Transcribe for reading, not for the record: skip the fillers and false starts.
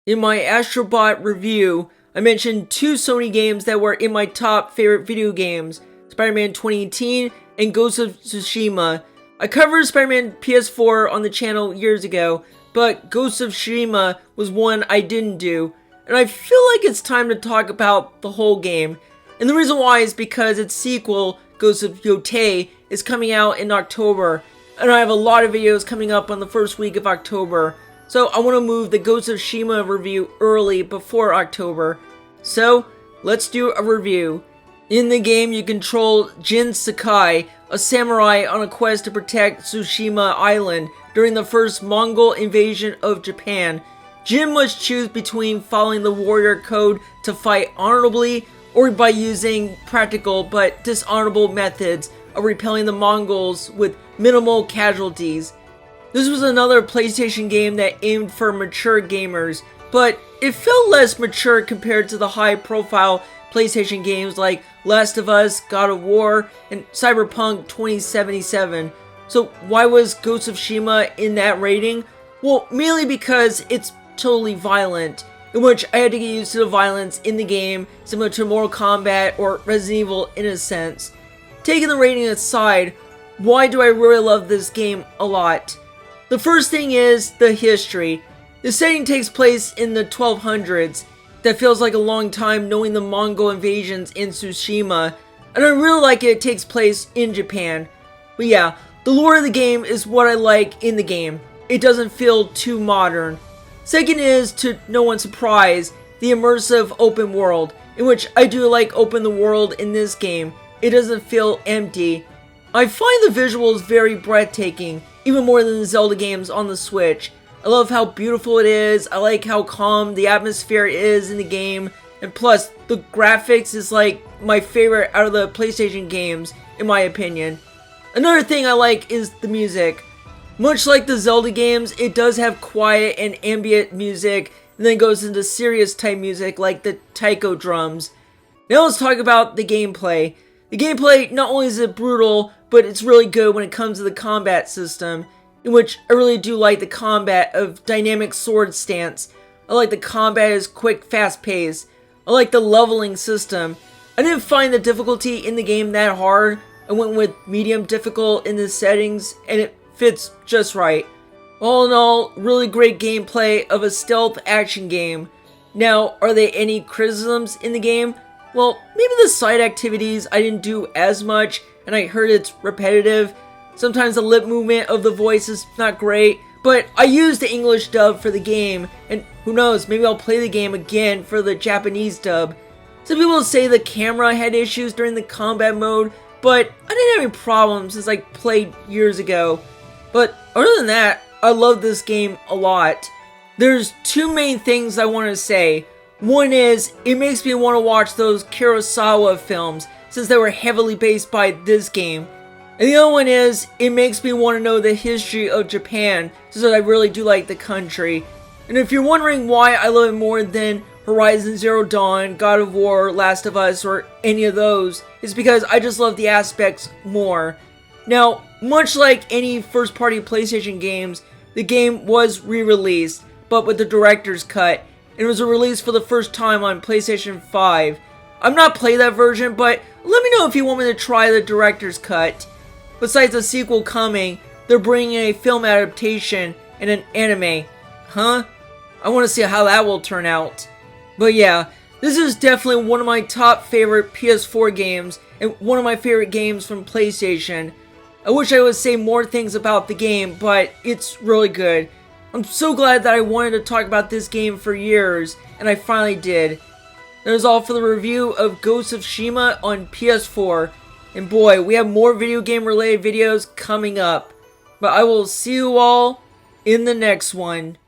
In my Astro Bot review, I mentioned two Sony games that were in my top favorite video games, Spider-Man 2018 and Ghost of Tsushima. I covered Spider-Man PS4 on the channel years ago, but Ghost of Tsushima was one I didn't do, and I feel like it's time to talk about the whole game. And the reason why is because its sequel, Ghost of Yotei, is coming out in October, and I have a lot of videos coming up on the first week of October. So I want to move the Ghost of Tsushima review early before October. So let's do a review. In the game you control Jin Sakai, a samurai on a quest to protect Tsushima Island during the first Mongol invasion of Japan. Jin must choose between following the warrior code to fight honorably or by using practical but dishonorable methods of repelling the Mongols with minimal casualties. This was another PlayStation game that aimed for mature gamers, but it felt less mature compared to the high-profile PlayStation games like Last of Us, God of War, and Cyberpunk 2077. So why was Ghost of Tsushima in that rating? Well, mainly because it's totally violent, in which I had to get used to the violence in the game, similar to Mortal Kombat or Resident Evil in a sense. Taking the rating aside, why do I really love this game a lot? The first thing is the history. The setting takes place in the 1200s. That feels like a long time knowing the Mongol invasions in Tsushima, and I really like it takes place in Japan. But yeah, the lore of the game is what I like in the game. It doesn't feel too modern. Second is, to no one's surprise, the immersive open world, in which I do like open the world in this game. It doesn't feel empty. I find the visuals very breathtaking, even more than the Zelda games on the Switch. I love how beautiful it is, I like how calm the atmosphere is in the game, and plus, the graphics is like my favorite out of the PlayStation games, in my opinion. Another thing I like is the music. Much like the Zelda games, it does have quiet and ambient music, and then goes into serious type music like the taiko drums. Now let's talk about the gameplay. The gameplay, not only is it brutal, but it's really good when it comes to the combat system, in which I really do like the combat of dynamic sword stance. I like the combat is quick, fast paced. I like the leveling system. I didn't find the difficulty in the game that hard. I went with medium difficult in the settings, and it fits just right. All in all, really great gameplay of a stealth action game. Now, are there any criticisms in the game? Well, maybe the side activities I didn't do as much, and I heard it's repetitive. Sometimes the lip movement of the voice is not great, but I used the English dub for the game, and who knows, maybe I'll play the game again for the Japanese dub. Some people say the camera had issues during the combat mode, but I didn't have any problems since I played years ago. But other than that, I love this game a lot. There's two main things I want to say. One is, it makes me want to watch those Kurosawa films, since they were heavily based by this game. And the other one is, it makes me want to know the history of Japan, since I really do like the country. And if you're wondering why I love it more than Horizon Zero Dawn, God of War, Last of Us, or any of those, it's because I just love the aspects more. Now, much like any first-party PlayStation games, the game was re-released, but with the director's cut. And it was a release for the first time on PlayStation 5. I've not played that version, but let me know if you want me to try the director's cut. Besides the sequel coming, they're bringing a film adaptation and an anime. Huh? I want to see how that will turn out. But yeah, this is definitely one of my top favorite PS4 games, and one of my favorite games from PlayStation. I wish I would say more things about the game, but it's really good. I'm so glad that I wanted to talk about this game for years, and I finally did. That is all for the review of Ghost of Tsushima on PS4. And boy, we have more video game related videos coming up. But I will see you all in the next one.